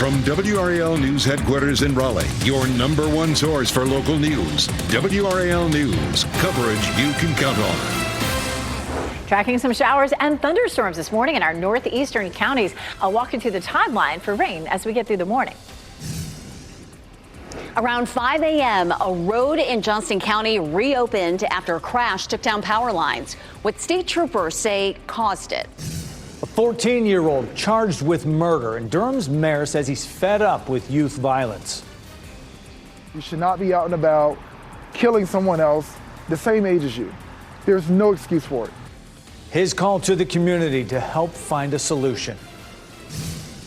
From WRAL News Headquarters in Raleigh, your number one source for local news. WRAL News, coverage you can count on. Tracking some showers and thunderstorms this morning in our northeastern counties. I'll walk you through the timeline for rain as we get through the morning. Around 5 a.m., a road in Johnston County reopened after a crash took down power lines. What state troopers say caused it. A 14-year-old charged with murder, and Durham's mayor says he's fed up with youth violence. You should not be out and about killing someone else the same age as you. There's no excuse for it. His call to the community to help find a solution.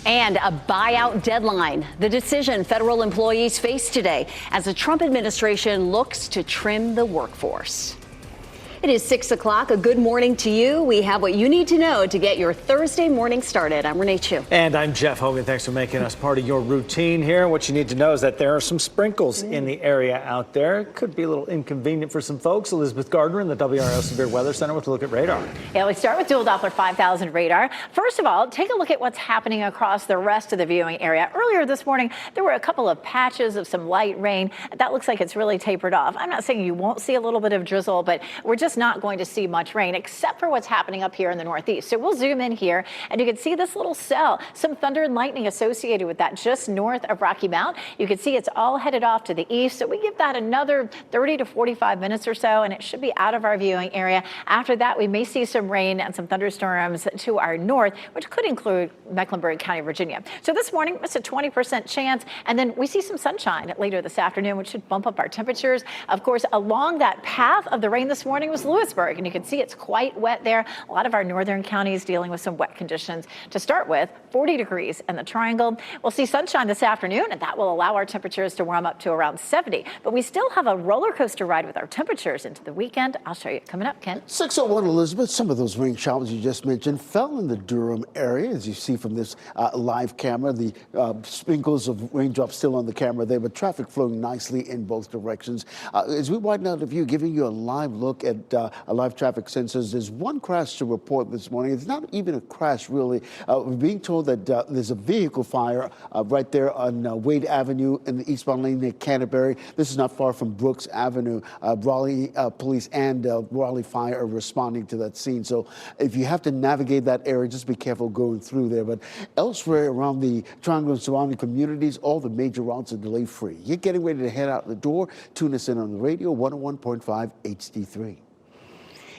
And a buyout deadline, the decision federal employees face today as the Trump administration looks to trim the workforce. It is 6 o'clock. A good morning to you. We have what you need to know to get your Thursday morning started. I'm Renee Chu. And I'm Jeff Hogan. Thanks for making us part of your routine here. What you need to know is that there are some sprinkles in the area out there. It could be a little inconvenient for some folks. Elizabeth Gardner in the WRAL Severe Weather Center with a look at radar. Yeah, we start with dual Doppler 5000 radar. First of all, take a look at what's happening across the rest of the viewing area. Earlier this morning, there were a couple of patches of some light rain. That looks like it's really tapered off. I'm not saying you won't see a little bit of drizzle, but we're just not going to see much rain except for what's happening up here in the northeast. So we'll zoom in here and you can see this little cell, some thunder and lightning associated with that just north of Rocky Mount. You can see it's all headed off to the east. So we give that another 30 to 45 minutes or so and it should be out of our viewing area. After that, we may see some rain and some thunderstorms to our north, which could include Mecklenburg County, Virginia. So this morning, it's a 20% chance. And then we see some sunshine later this afternoon, which should bump up our temperatures. Of course, along that path of the rain this morning was Lewisburg. And you can see it's quite wet there. A lot of our northern counties dealing with some wet conditions. To start with, 40 degrees in the Triangle. We'll see sunshine this afternoon, and that will allow our temperatures to warm up to around 70. But we still have a roller coaster ride with our temperatures into the weekend. I'll show you coming up, Ken. 6:01, Elizabeth. Some of those rain showers you just mentioned fell in the Durham area. As you see from this live camera, the sprinkles of raindrops still on the camera there, but traffic flowing nicely in both directions. As we widen out the view, giving you a live look at a live traffic sensors. There's one crash to report this morning. It's not even a crash, really. We're being told that there's a vehicle fire right there on Wade Avenue in the eastbound lane near Canterbury. This is not far from Brooks Avenue. Raleigh police and Raleigh Fire are responding to that scene. So if you have to navigate that area, just be careful going through there. But elsewhere around the Triangle and surrounding communities, all the major routes are delay-free. You're getting ready to head out the door. Tune us in on the radio, 101.5 HD3.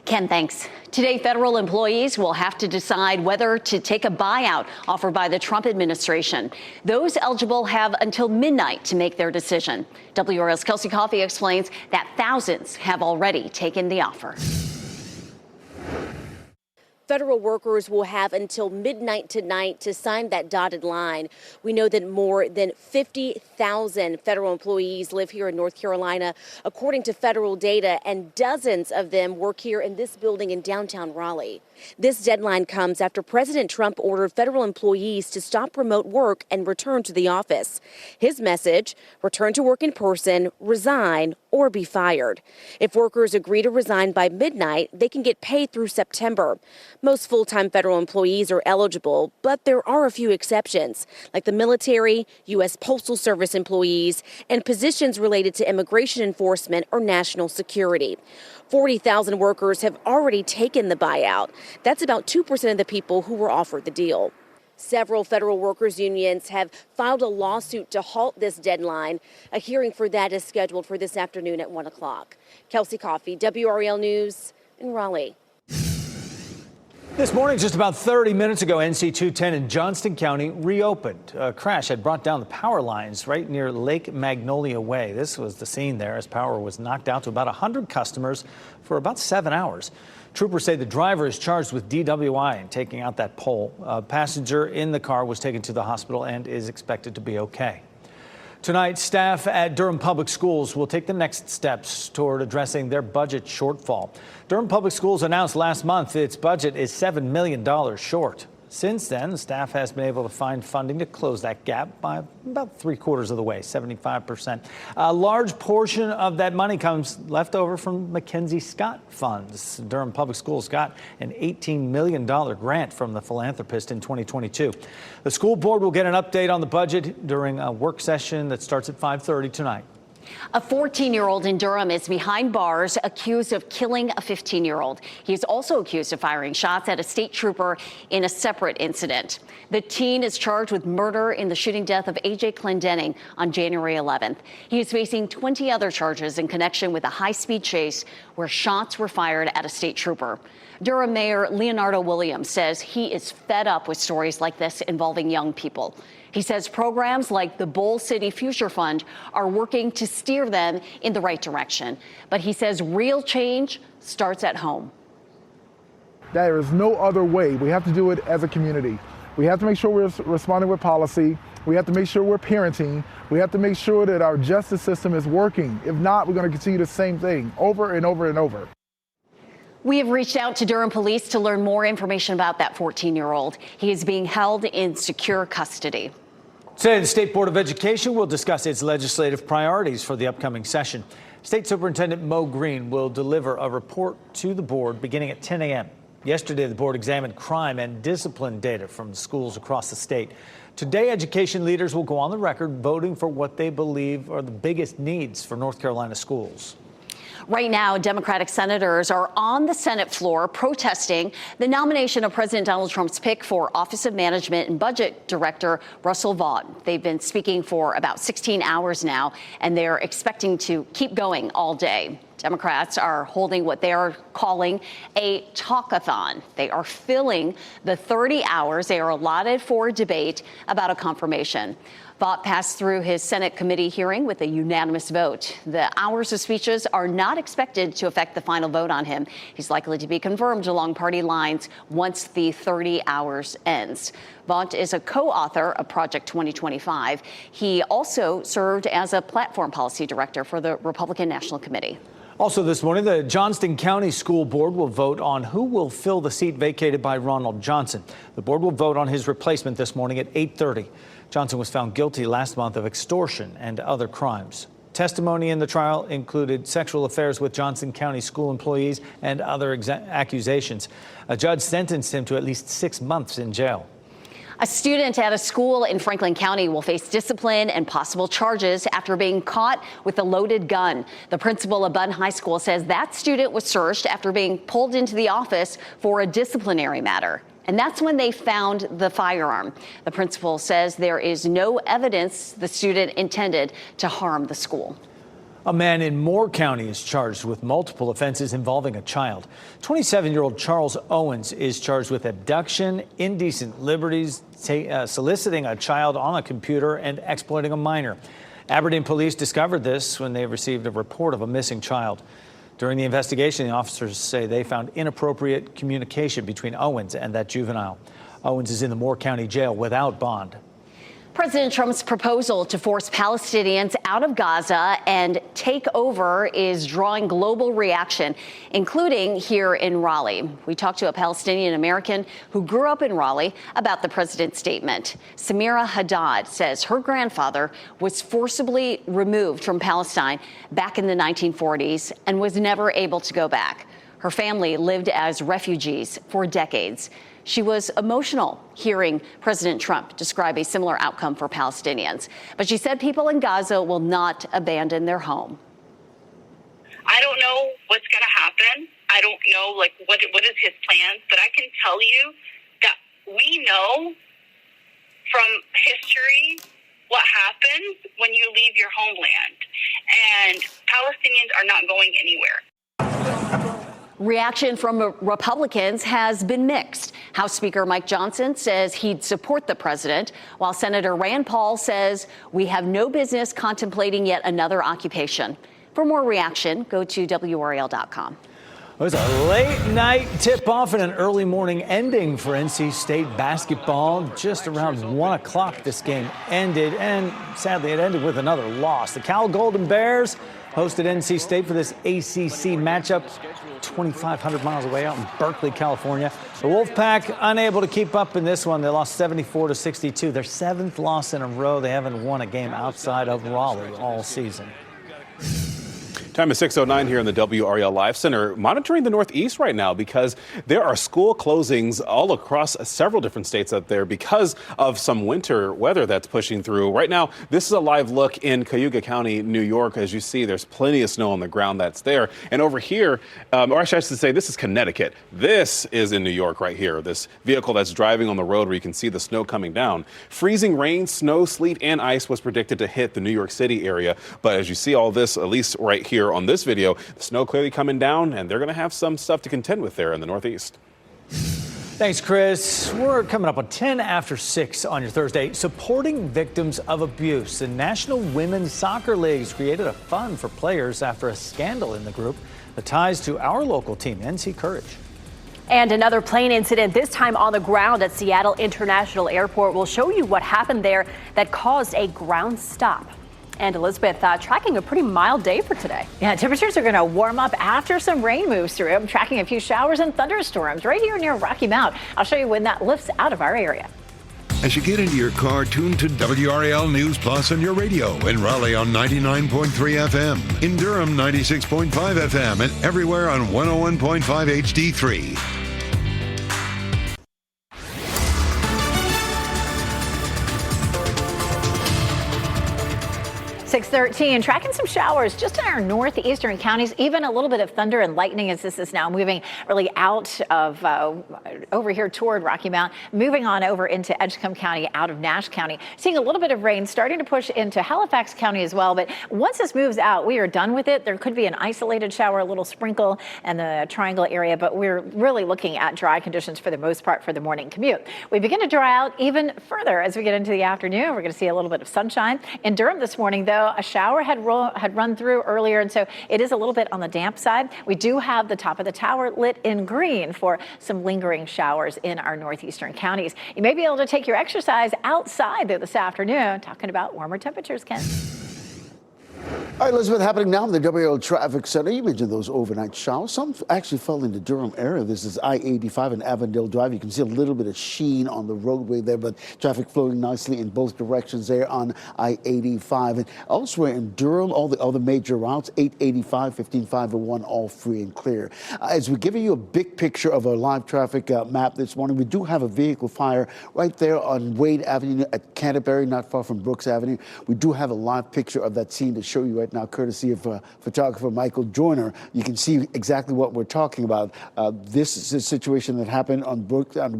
Ken, thanks. Today, federal employees will have to decide whether to take a buyout offered by the Trump administration. Those eligible have until midnight to make their decision. WRAL's Kelsey Coffey explains that thousands have already taken the offer. Federal workers will have until midnight tonight to sign that dotted line. We know that more than 50,000 federal employees live here in North Carolina, according to federal data, and dozens of them work here in this building in downtown Raleigh. This deadline comes after President Trump ordered federal employees to stop remote work and return to the office. His message: return to work in person, resign, or be fired. If workers agree to resign by midnight, they can get paid through September. Most full-time federal employees are eligible, but there are a few exceptions, like the military, U.S. Postal Service employees, and positions related to immigration enforcement or national security. 40,000 workers have already taken the buyout. That's about 2% of the people who were offered the deal. Several federal workers unions have filed a lawsuit to halt this deadline. A hearing for that is scheduled for this afternoon at 1 o'clock. Kelsey Coffey, WRAL News in Raleigh. This morning, just about 30 minutes ago, NC 210 in Johnston County reopened. A crash had brought down the power lines right near Lake Magnolia Way. This was the scene there as power was knocked out to about 100 customers for about 7 hours. Troopers say the driver is charged with DWI and taking out that pole. A passenger in the car was taken to the hospital and is expected to be okay. Tonight, staff at Durham Public Schools will take the next steps toward addressing their budget shortfall. Durham Public Schools announced last month its budget is $7 million short. Since then, the staff has been able to find funding to close that gap by about 3/4 of the way, 75%. A large portion of that money comes left over from Mackenzie Scott funds. Durham Public Schools got an $18 million grant from the philanthropist in 2022. The school board will get an update on the budget during a work session that starts at 5:30 tonight. A 14-year-old in Durham is behind bars accused of killing a 15-year-old. He is also accused of firing shots at a state trooper in a separate incident. The teen is charged with murder in the shooting death of A.J. Clendenning on January 11th. He is facing 20 other charges in connection with a high-speed chase where shots were fired at a state trooper. Durham Mayor Leonardo Williams says he is fed up with stories like this involving young people. He says programs like the Bowl City Future Fund are working to steer them in the right direction. But he says real change starts at home. There is no other way. We have to do it as a community. We have to make sure we're responding with policy. We have to make sure we're parenting. We have to make sure that our justice system is working. If not, we're going to continue the same thing over and over and over. We have reached out to Durham police to learn more information about that 14-year-old. He is being held in secure custody. Today, the State Board of Education will discuss its legislative priorities for the upcoming session. State Superintendent Mo Green will deliver a report to the board beginning at 10 a.m. Yesterday, the board examined crime and discipline data from schools across the state. Today, education leaders will go on the record voting for what they believe are the biggest needs for North Carolina schools. Right now, Democratic senators are on the Senate floor protesting the nomination of President Donald Trump's pick for Office of Management and Budget Director Russell Vaught. They've been speaking for about 16 hours now, and they're expecting to keep going all day. Democrats are holding what they are calling a talkathon. They are filling the 30 hours they are allotted for debate about a confirmation. Vaught passed through his Senate committee hearing with a unanimous vote. The hours of speeches are not expected to affect the final vote on him. He's likely to be confirmed along party lines once the 30 hours ends. Vaught is a co-author of Project 2025. He also served as a platform policy director for the Republican National Committee. Also this morning, the Johnston County School Board will vote on who will fill the seat vacated by Ronald Johnson. The board will vote on his replacement this morning at 8:30. Johnson was found guilty last month of extortion and other crimes. Testimony in the trial included sexual affairs with Johnson County school employees and other accusations. A judge sentenced him to at least 6 months in jail. A student at a school in Franklin County will face discipline and possible charges after being caught with a loaded gun. The principal of Bunn High School says that student was searched after being pulled into the office for a disciplinary matter. And that's when they found the firearm. The principal says there is no evidence the student intended to harm the school. A man in Moore County is charged with multiple offenses involving a child. 27-year-old Charles Owens is charged with abduction, indecent liberties, soliciting a child on a computer, and exploiting a minor. Aberdeen police discovered this when they received a report of a missing child. During the investigation, the officers say they found inappropriate communication between Owens and that juvenile. Owens is in the Moore County jail without bond. President Trump's proposal to force Palestinians out of Gaza and take over is drawing global reaction, including here in Raleigh. We talked to a Palestinian American who grew up in Raleigh about the president's statement. Samira Haddad says her grandfather was forcibly removed from Palestine back in the 1940s and was never able to go back. Her family lived as refugees for decades. She was emotional hearing President Trump describe a similar outcome for Palestinians. But she said people in Gaza will not abandon their home. I don't know what's going to happen. I don't know, what is his plan. But I can tell you that we know from history what happens when you leave your homeland. And Palestinians are not going anywhere. Reaction from Republicans has been mixed. House Speaker Mike Johnson says he'd support the president, while Senator Rand Paul says we have no business contemplating yet another occupation. For more reaction, go to WRAL.com. It was a late night tip-off and an early morning ending for NC State basketball. Just around 1 o'clock this game ended, and sadly it ended with another loss. The Cal Golden Bears hosted NC State for this ACC matchup. 2,500 miles away out in Berkeley, California. The Wolfpack unable to keep up in this one. They lost 74-62. Their 7th loss in a row. They haven't won a game outside of Raleigh all season. Time is 6:09 here in the WRAL Live Center. Monitoring the Northeast right now because there are school closings all across several different states up there because of some winter weather that's pushing through. Right now, this is a live look in Cayuga County, New York. As you see, there's plenty of snow on the ground that's there. And over here, or actually I should say, this is Connecticut. This is in New York right here. This vehicle that's driving on the road where you can see the snow coming down. Freezing rain, snow, sleet, and ice was predicted to hit the New York City area. But as you see all this, at least right here on this video, the snow clearly coming down, and they're going to have some stuff to contend with there in the Northeast. Thanks, Chris. We're coming up on 10 after 6 on your Thursday. Supporting victims of abuse. The National Women's Soccer League's created a fund for players after a scandal in the group. The ties to our local team, NC Courage. And another plane incident, this time on the ground at Seattle International Airport. We'll show you what happened there that caused a ground stop. And Elizabeth, tracking a pretty mild day for today. Yeah, temperatures are going to warm up after some rain moves through. I'm tracking a few showers and thunderstorms right here near Rocky Mount. I'll show you when that lifts out of our area. As you get into your car, tune to WRAL News Plus on your radio. In Raleigh on 99.3 FM. In Durham, 96.5 FM. And everywhere on 101.5 HD3. 6:13, tracking some showers just in our northeastern counties, even a little bit of thunder and lightning as this is now moving really out of over here toward Rocky Mount, moving on over into Edgecombe County, out of Nash County. Seeing a little bit of rain starting to push into Halifax County as well. But once this moves out, we are done with it. There could be an isolated shower, a little sprinkle in the triangle area, but we're really looking at dry conditions for the most part for the morning commute. We begin to dry out even further as we get into the afternoon. We're going to see a little bit of sunshine. In Durham this morning, though, a shower had run through earlier, and so it is a little bit on the damp side. We do have the top of the tower lit in green for some lingering showers in our northeastern counties. You may be able to take your exercise outside though this afternoon. Talking about warmer temperatures, Ken. All right, Elizabeth, happening now in the WRAL Traffic Center. You mentioned those overnight showers. Some actually fell in the Durham area. This is I-85 and Avondale Drive. You can see a little bit of sheen on the roadway there, but traffic flowing nicely in both directions there on I-85. And elsewhere in Durham, all the other major routes, 885, 15501, all free and clear. As we're giving you a big picture of our live traffic map this morning, we do have a vehicle fire right there on Wade Avenue at Canterbury, not far from Brooks Avenue. We do have a live picture of that scene to show you right now, courtesy of photographer Michael Joyner. You can see exactly what we're talking about. This is a situation that happened on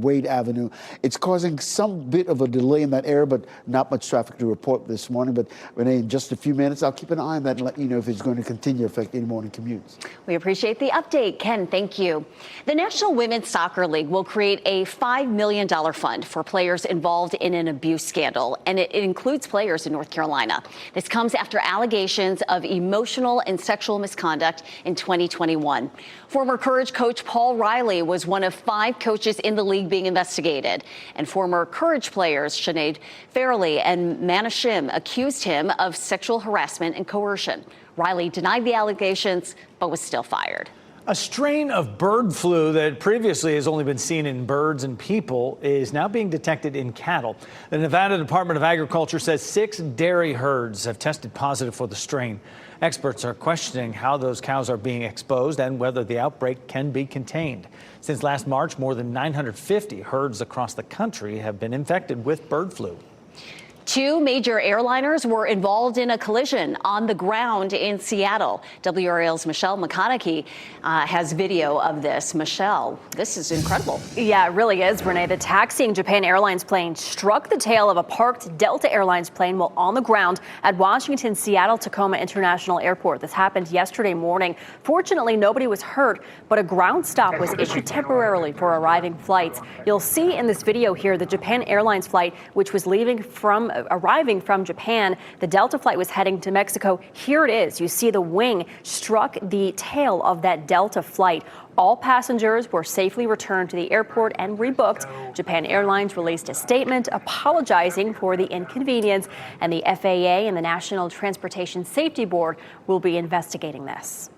Wade Avenue. It's causing some bit of a delay in that area, but not much traffic to report this morning. But Renee, in just a few minutes, I'll keep an eye on that and let you know if it's going to continue to affect any morning commutes. We appreciate the update, Ken. Thank you. The National Women's Soccer League will create a $5 million fund for players involved in an abuse scandal, and it includes players in North Carolina. This comes after allegations of emotional and sexual misconduct in 2021. Former Courage coach Paul Riley was one of 5 coaches in the league being investigated. And former Courage players Sinead Farrelly and Mana Shim accused him of sexual harassment and coercion. Riley denied the allegations, but was still fired. A strain of bird flu that previously has only been seen in birds and people is now being detected in cattle. The Nevada Department of Agriculture says 6 dairy herds have tested positive for the strain. Experts are questioning how those cows are being exposed and whether the outbreak can be contained. Since last March, more than 950 herds across the country have been infected with bird flu. 2 major airliners were involved in a collision on the ground in Seattle. WRAL's Michelle McConaughey has video of this. Michelle, this is incredible. Yeah, it really is, Renee. The taxiing Japan Airlines plane struck the tail of a parked Delta Airlines plane while on the ground at Washington Seattle Tacoma International Airport. This happened yesterday morning. Fortunately, nobody was hurt, but a ground stop was issued temporarily for arriving flights. You'll see in this video here the Japan Airlines flight, which was arriving from Japan. The Delta flight was heading to Mexico. Here it is. You see the wing struck the tail of that Delta flight. All passengers were safely returned to the airport and rebooked. Japan Airlines released a statement apologizing for the inconvenience, and the FAA and the National Transportation Safety Board will be investigating this.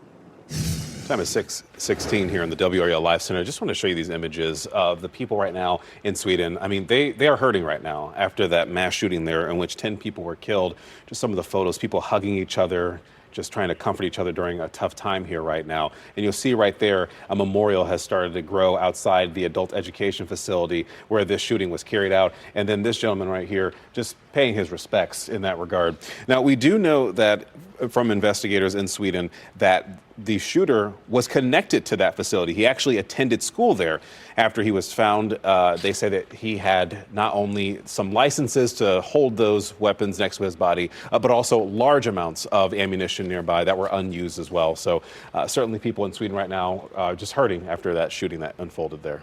Time is 6:16 here in the WRAL Live Center. I just want to show you these images of the people right now in Sweden. I mean, they are hurting right now after that mass shooting there in which 10 people were killed. Just some of the photos, people hugging each other, just trying to comfort each other during a tough time here right now. And you'll see right there, a memorial has started to grow outside the adult education facility where this shooting was carried out. And then this gentleman right here just paying his respects in that regard. Now, we do know that from investigators in Sweden that the shooter was connected to that facility. He actually attended school there after he was found. They say that he had not only some licenses to hold those weapons next to his body, but also large amounts of ammunition nearby that were unused as well. So certainly people in Sweden right now are just hurting after that shooting that unfolded there.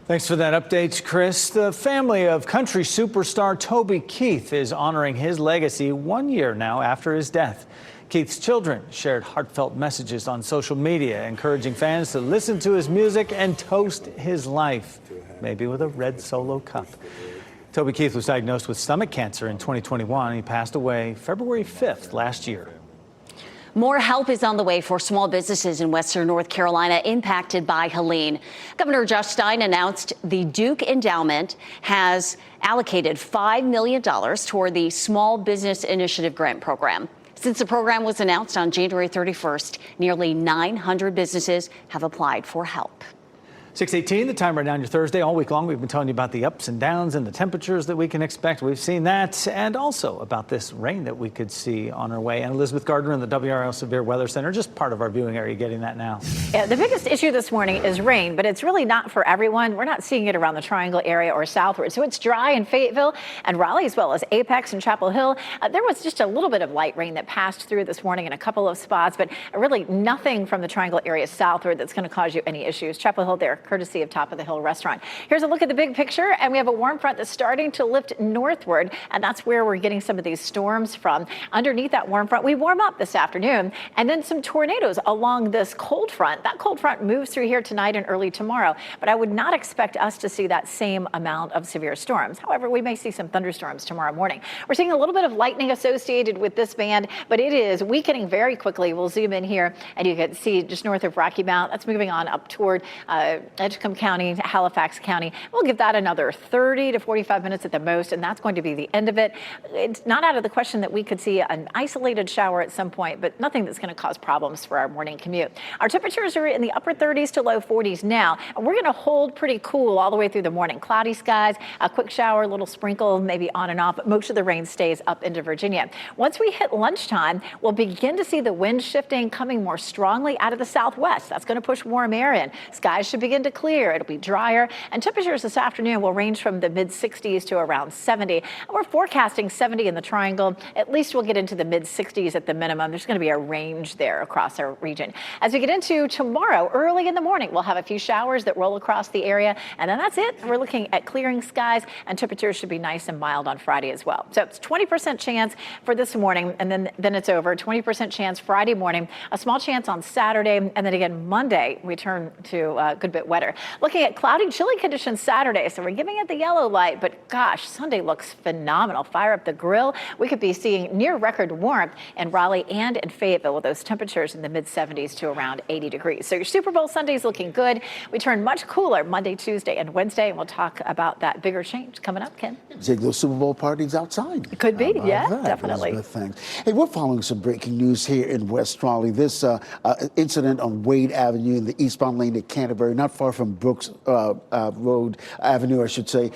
Thanks for that update, Chris. The family of country superstar Toby Keith is honoring his legacy 1 year now after his death. Keith's children shared heartfelt messages on social media, encouraging fans to listen to his music and toast his life, maybe with a red Solo cup. Toby Keith was diagnosed with stomach cancer in 2021. He passed away February 5th last year. More help is on the way for small businesses in western North Carolina impacted by Helene. Governor Josh Stein announced the Duke Endowment has allocated $5 million toward the Small Business Initiative Grant Program. Since the program was announced on January 31st, nearly 900 businesses have applied for help. 6:18, the time right now on your Thursday. All week long, we've been telling you about the ups and downs and the temperatures that we can expect. We've seen that, and also about this rain that we could see on our way. And Elizabeth Gardner in the WRAL Severe Weather Center, just part of our viewing area, getting that now. Yeah, the biggest issue this morning is rain, but it's really not for everyone. We're not seeing it around the Triangle area or southward. So it's dry in Fayetteville and Raleigh, as well as Apex and Chapel Hill. There was just a little bit of light rain that passed through this morning in a couple of spots, but really nothing from the Triangle area southward that's going to cause you any issues. Chapel Hill there, courtesy of Top of the Hill Restaurant. Here's a look at the big picture, and we have a warm front that's starting to lift northward, and that's where we're getting some of these storms from. Underneath that warm front, we warm up this afternoon, and then some tornadoes along this cold front. That cold front moves through here tonight and early tomorrow, but I would not expect us to see that same amount of severe storms. However, we may see some thunderstorms tomorrow morning. We're seeing a little bit of lightning associated with this band, but it is weakening very quickly. We'll zoom in here, and you can see just north of Rocky Mount. That's moving on up toward Edgecombe County, Halifax County. We'll give that another 30 to 45 minutes at the most, and that's going to be the end of it. It's not out of the question that we could see an isolated shower at some point, but nothing that's going to cause problems for our morning commute. Our temperatures are in the upper 30s to low 40s now, and we're going to hold pretty cool all the way through the morning. Cloudy skies, a quick shower, a little sprinkle, maybe on and off, but most of the rain stays up into Virginia. Once we hit lunchtime, we'll begin to see the wind shifting, coming more strongly out of the southwest. That's going to push warm air in. Skies should begin to clear. It'll be drier, and temperatures this afternoon will range from the mid 60s to around 70. We're forecasting 70 in the Triangle. At least we'll get into the mid 60s at the minimum. There's going to be a range there across our region. As we get into tomorrow, early in the morning, we'll have a few showers that roll across the area, and then that's it. We're looking at clearing skies, and temperatures should be nice and mild on Friday as well. So it's 20% chance for this morning, and then it's over. 20% chance Friday morning, a small chance on Saturday, and then again Monday we turn to a good bit wetter. Looking at cloudy, chilly conditions Saturday, so we're giving it the yellow light, but gosh, Sunday looks phenomenal. Fire up the grill. We could be seeing near record warmth in Raleigh and in Fayetteville with those temperatures in the mid 70s to around 80 degrees. So your Super Bowl Sunday is looking good. We turn much cooler Monday, Tuesday, and Wednesday, and we'll talk about that bigger change coming up, Ken. Take those Super Bowl parties outside. It could be, yeah, That? definitely. Thanks. Hey, we're following some breaking news here in West Raleigh. This incident on Wade Avenue in the eastbound lane at Canterbury, not far from Brooks Road Avenue, I should say.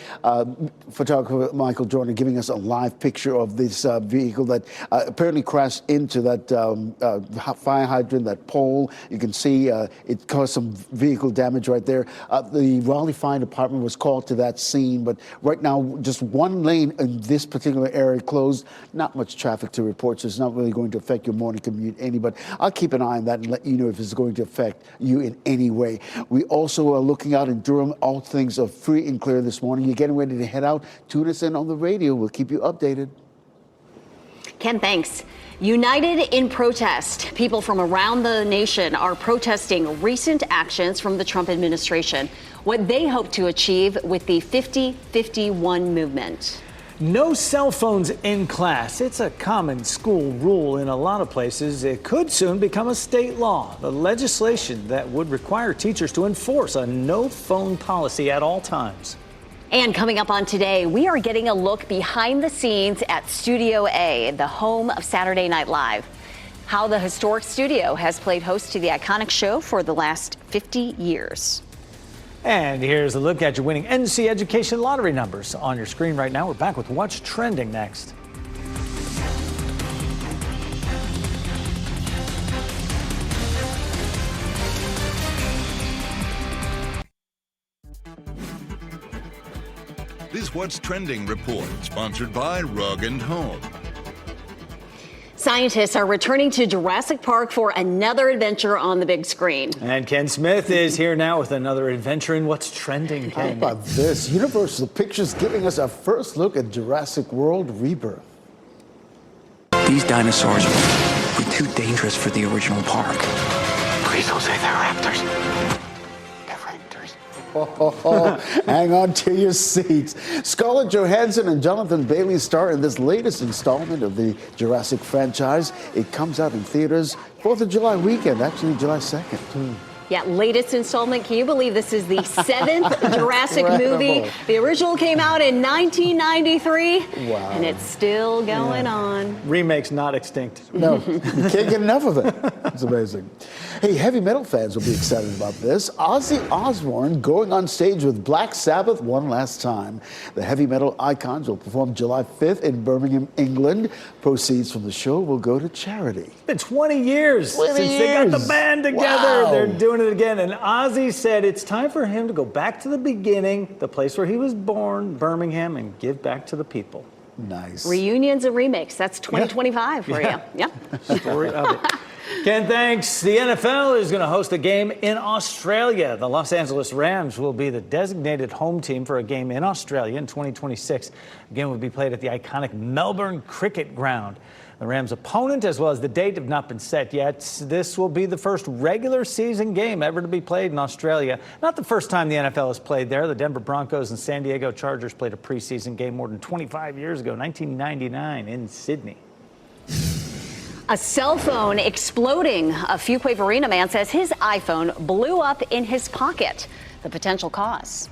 Photographer Michael Jordan giving us a live picture of this vehicle that apparently crashed into that fire hydrant, that pole. You can see it caused some vehicle damage right there. The Raleigh Fire Department was called to that scene, but right now just one lane in this particular area closed. Not much traffic to report, so it's not really going to affect your morning commute any, but I'll keep an eye on that and let you know if it's going to affect you in any way. We also are looking out in Durham. All things are free and clear this morning. You're getting ready to head out. Tune us in on the radio. We'll keep you updated. Ken, thanks. United in protest. People from around the nation are protesting recent actions from the Trump administration, what they hope to achieve with the 50-51 movement. No cell phones in class. It's a common school rule in a lot of places. It could soon become a state law. The legislation that would require teachers to enforce a no phone policy at all times. And coming up on Today, we are getting a look behind the scenes at Studio A, the home of Saturday Night Live. How the historic studio has played host to the iconic show for the last 50 years. And here's a look at your winning NC Education lottery numbers on your screen right now. We're back with what's trending next. This What's Trending report, sponsored by Rug & Home. Scientists are returning to Jurassic Park for another adventure on the big screen. And Ken Smith is here now with another adventure in What's Trending, Ken. How about this? Universal Pictures giving us our first look at Jurassic World Rebirth. These dinosaurs were too dangerous for the original park. Please don't say they're raptors. They're raptors. Hang on to your seats. Scarlett Johansson and Jonathan Bailey star in this latest installment of the Jurassic franchise. It comes out in theaters 4th of July weekend, actually July 2nd. Yeah, latest installment. Can you believe this is the 7th Jurassic movie? The original came out in 1993. Wow. And it's still going on. Remakes not extinct. No, you can't get enough of it. It's amazing. Hey, heavy metal fans will be excited about this. Ozzy Osbourne going on stage with Black Sabbath one last time. The heavy metal icons will perform July 5th in Birmingham, England. Proceeds from the show will go to charity. It's been 20 years since they got the band together. Wow. They're doing it again. And Ozzy said it's time for him to go back to the beginning, the place where he was born, Birmingham, and give back to the people. Nice. Reunions and remakes. That's 2025 for you. Yeah. Story of it. Ken, thanks. The NFL is going to host a game in Australia. The Los Angeles Rams will be the designated home team for a game in Australia in 2026. The game will be played at the iconic Melbourne Cricket Ground. The Rams' opponent, as well as the date, have not been set yet. This will be the first regular season game ever to be played in Australia. Not the first time the NFL has played there. The Denver Broncos and San Diego Chargers played a preseason game more than 25 years ago, 1999, in Sydney. A cell phone exploding. A Fuquay Arena man says his iPhone blew up in his pocket. The potential cause.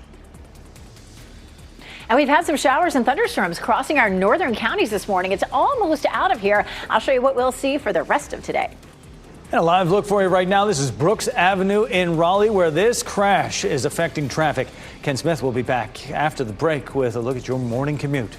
And we've had some showers and thunderstorms crossing our northern counties this morning. It's almost out of here. I'll show you what we'll see for the rest of today. And a live look for you right now. This is Brooks Avenue in Raleigh, where this crash is affecting traffic. Ken Smith will be back after the break with a look at your morning commute.